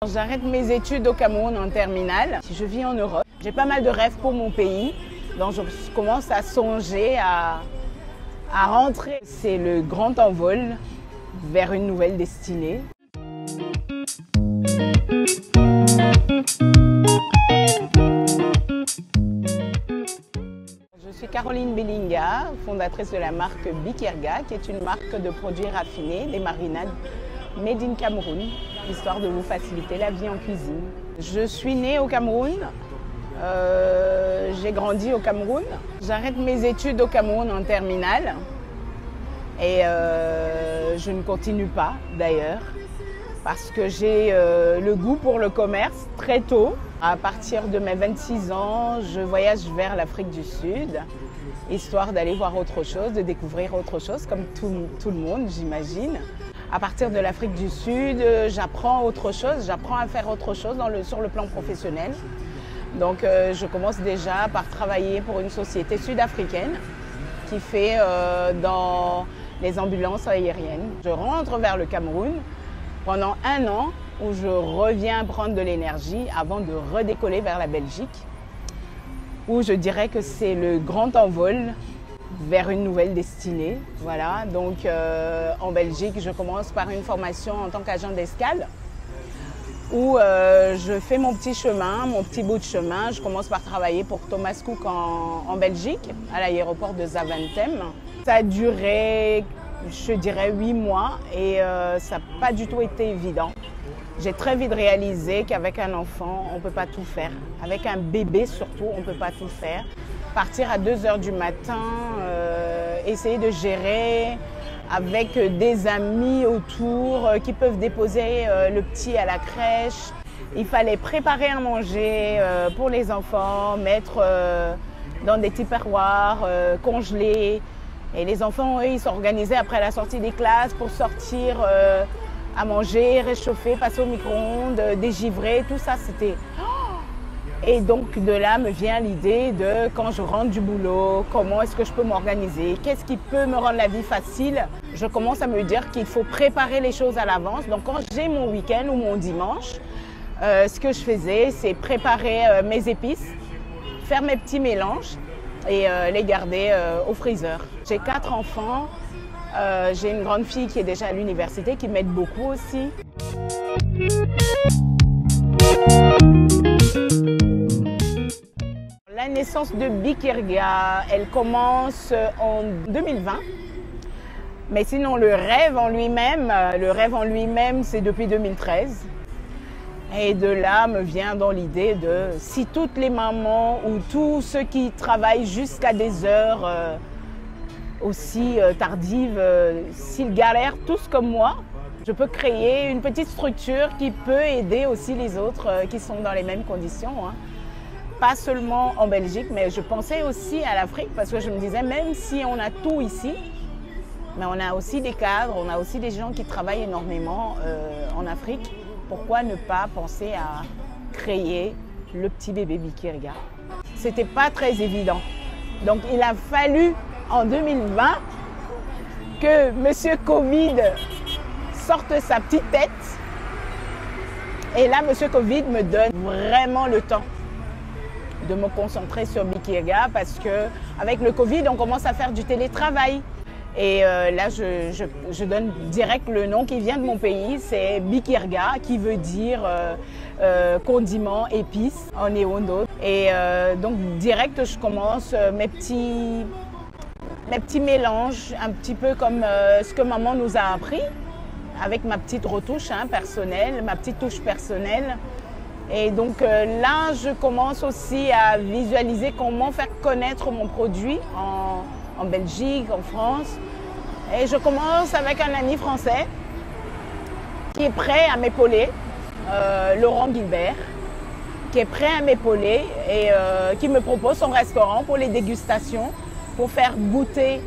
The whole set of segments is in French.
J'arrête mes études au Cameroun en terminale. Je vis en Europe. J'ai pas mal de rêves pour mon pays, donc je commence à songer à rentrer. C'est le grand envol vers une nouvelle destinée. Je suis Caroline Belinga, fondatrice de la marque Bikirga, qui est une marque de produits raffinés, des marinades made in Cameroun, histoire de vous faciliter la vie en cuisine. Je suis née au Cameroun, j'ai grandi au Cameroun. J'arrête mes études au Cameroun en terminale et je ne continue pas d'ailleurs parce que j'ai le goût pour le commerce très tôt. À partir de mes 26 ans, je voyage vers l'Afrique du Sud, histoire d'aller voir autre chose, de découvrir autre chose, comme tout le monde, j'imagine. À partir de l'Afrique du Sud, j'apprends autre chose, j'apprends à faire autre chose sur le plan professionnel. Donc je commence déjà par travailler pour une société sud-africaine qui fait dans les ambulances aériennes. Je rentre vers le Cameroun pendant 1 an où je reviens prendre de l'énergie avant de redécoller vers la Belgique, où je dirais que c'est le grand envol vers une nouvelle destinée. Voilà, donc en Belgique, je commence par une formation en tant qu'agent d'escale où je fais mon petit chemin, mon petit bout de chemin. Je commence par travailler pour Thomas Cook en Belgique, à l'aéroport de Zaventem. Ça a duré, je dirais, 8 mois et ça n'a pas du tout été évident. J'ai très vite réalisé qu'avec un enfant, on ne peut pas tout faire. Avec un bébé surtout, on ne peut pas tout faire. Partir à 2 h du matin, essayer de gérer avec des amis autour qui peuvent déposer le petit à la crèche. Il fallait préparer à manger pour les enfants, mettre dans des tupperwares, congeler. Et les enfants, eux, ils s'organisaient après la sortie des classes pour sortir à manger, réchauffer, passer au micro-ondes, dégivrer, tout ça, c'était... Et donc de là me vient l'idée de quand je rentre du boulot, comment est-ce que je peux m'organiser, qu'est-ce qui peut me rendre la vie facile. Je commence à me dire qu'il faut préparer les choses à l'avance. Donc quand j'ai mon week-end ou mon dimanche, ce que je faisais, c'est préparer mes épices, faire mes petits mélanges et les garder au freezer. J'ai 4 enfants, j'ai une grande fille qui est déjà à l'université qui m'aide beaucoup aussi. La naissance de Bikirga, elle commence en 2020. Mais sinon, le rêve en lui-même, c'est depuis 2013. Et de là me vient dans l'idée de si toutes les mamans ou tous ceux qui travaillent jusqu'à des heures aussi tardives, s'ils galèrent tous comme moi, je peux créer une petite structure qui peut aider aussi les autres qui sont dans les mêmes conditions. Hein. Pas seulement en Belgique, mais je pensais aussi à l'Afrique parce que je me disais, même si on a tout ici, mais on a aussi des cadres, on a aussi des gens qui travaillent énormément en Afrique. Pourquoi ne pas penser à créer le petit bébé Bikirga? C'était pas très évident. Donc il a fallu en 2020 que Monsieur Covid sorte sa petite tête. Et là, Monsieur Covid me donne vraiment le temps de me concentrer sur Bikirga parce qu'avec le Covid, on commence à faire du télétravail. Et là, je donne direct le nom qui vient de mon pays, c'est Bikirga, qui veut dire condiment, épices en néondo. Et donc direct, je commence mes petits mélanges, un petit peu comme ce que maman nous a appris, avec ma petite retouche personnelle, ma petite touche personnelle. Et donc là, je commence aussi à visualiser comment faire connaître mon produit en Belgique, en France. Et je commence avec un ami français qui est prêt à m'épauler, Laurent Gilbert, qui est prêt à m'épauler et qui me propose son restaurant pour les dégustations, pour faire goûter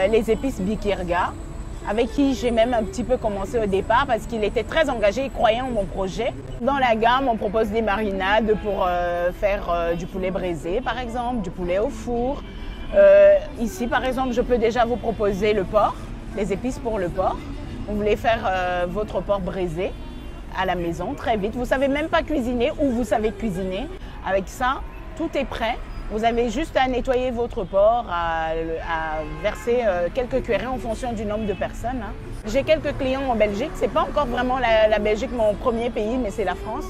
les épices Bikirga, avec qui j'ai même un petit peu commencé au départ parce qu'il était très engagé et croyait en mon projet. Dans la gamme, on propose des marinades pour faire du poulet braisé par exemple, du poulet au four. Ici par exemple, je peux déjà vous proposer le porc, les épices pour le porc. Vous voulez faire votre porc braisé à la maison très vite. Vous ne savez même pas cuisiner ou vous savez cuisiner. Avec ça, tout est prêt. Vous avez juste à nettoyer votre porc, à verser quelques cuillerées en fonction du nombre de personnes. J'ai quelques clients en Belgique. Ce n'est pas encore vraiment la Belgique mon premier pays, mais c'est la France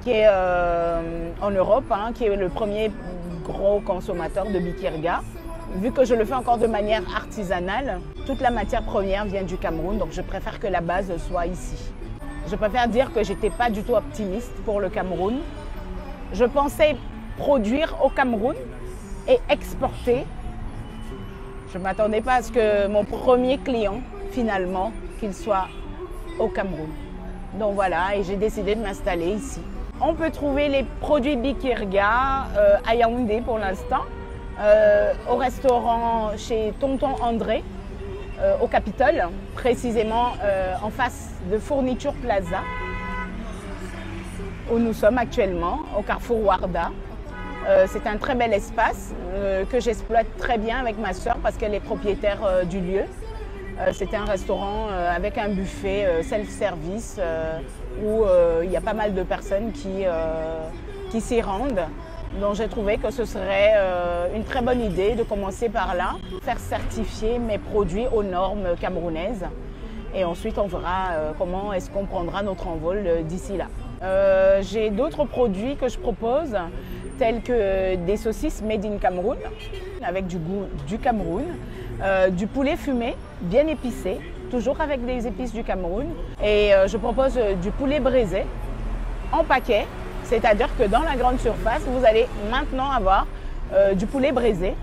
qui est en Europe, qui est le premier gros consommateur de bikirga. Vu que je le fais encore de manière artisanale, toute la matière première vient du Cameroun, donc je préfère que la base soit ici. Je préfère dire que je n'étais pas du tout optimiste pour le Cameroun. Je pensais produire au Cameroun et exporter. Je ne m'attendais pas à ce que mon premier client, finalement, qu'il soit au Cameroun. Donc voilà, et j'ai décidé de m'installer ici. On peut trouver les produits bikirga à Yaoundé pour l'instant, au restaurant chez Tonton André, au Capitole, précisément en face de Fourniture Plaza, où nous sommes actuellement, au Carrefour Warda. C'est un très bel espace que j'exploite très bien avec ma sœur parce qu'elle est propriétaire du lieu. C'est un restaurant avec un buffet self-service où il y a pas mal de personnes qui s'y rendent. Donc j'ai trouvé que ce serait une très bonne idée de commencer par là, faire certifier mes produits aux normes camerounaises. Et ensuite on verra comment est-ce qu'on prendra notre envol d'ici là. J'ai d'autres produits que je propose, tels que des saucisses made in Cameroun, avec du goût du Cameroun, du poulet fumé, bien épicé, toujours avec des épices du Cameroun. Et je propose du poulet braisé en paquet, c'est-à-dire que dans la grande surface, vous allez maintenant avoir du poulet braisé,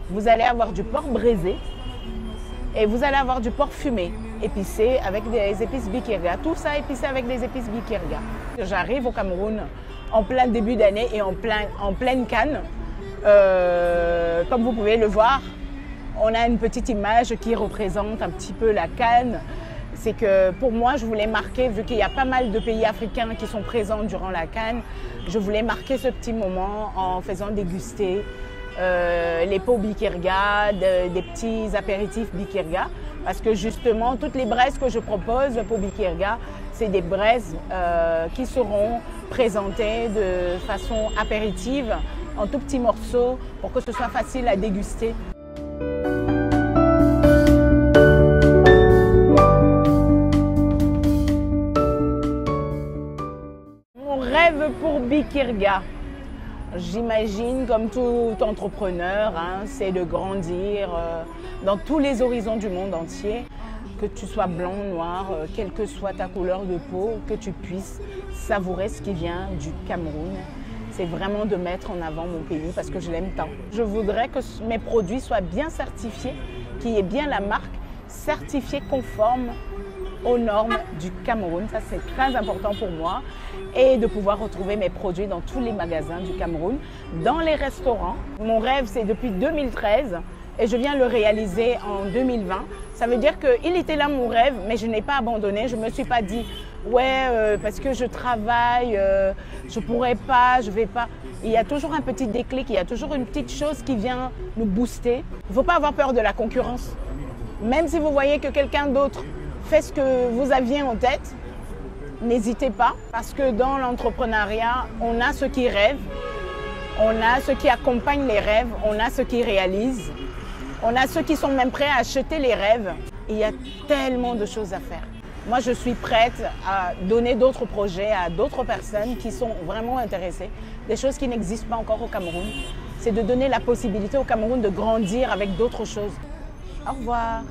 vous allez avoir du porc braisé et vous allez avoir du porc fumé, épicé avec des épices bikirga. Tout ça épicé avec des épices bikirga. J'arrive au Cameroun en plein début d'année et en pleine canne. Comme vous pouvez le voir, on a une petite image qui représente un petit peu la canne. C'est que pour moi, je voulais marquer, vu qu'il y a pas mal de pays africains qui sont présents durant la canne, je voulais marquer ce petit moment en faisant déguster les pots bikirga, des petits apéritifs bikirga. Parce que justement, toutes les braises que je propose pour bikirga, c'est des braises qui seront présentées de façon apéritive, en tout petits morceaux, pour que ce soit facile à déguster. Mon rêve pour bikirga, j'imagine comme tout entrepreneur, c'est de grandir dans tous les horizons du monde entier. Que tu sois blanc, noir, quelle que soit ta couleur de peau, que tu puisses savourer ce qui vient du Cameroun. C'est vraiment de mettre en avant mon pays parce que je l'aime tant. Je voudrais que mes produits soient bien certifiés, qu'il y ait bien la marque certifiée conforme aux normes du Cameroun. Ça, c'est très important pour moi. Et de pouvoir retrouver mes produits dans tous les magasins du Cameroun, dans les restaurants. Mon rêve, c'est depuis 2013 et je viens le réaliser en 2020. Ça veut dire qu'il était là mon rêve, mais je n'ai pas abandonné. Je ne me suis pas dit, ouais, parce que je travaille, je ne pourrais pas, je ne vais pas. Il y a toujours un petit déclic, il y a toujours une petite chose qui vient nous booster. Il ne faut pas avoir peur de la concurrence. Même si vous voyez que quelqu'un d'autre fait ce que vous aviez en tête, n'hésitez pas, parce que dans l'entrepreneuriat, on a ceux qui rêvent, on a ceux qui accompagnent les rêves, on a ceux qui réalisent, on a ceux qui sont même prêts à acheter les rêves. Il y a tellement de choses à faire. Moi, je suis prête à donner d'autres projets à d'autres personnes qui sont vraiment intéressées, des choses qui n'existent pas encore au Cameroun. C'est de donner la possibilité au Cameroun de grandir avec d'autres choses. Au revoir.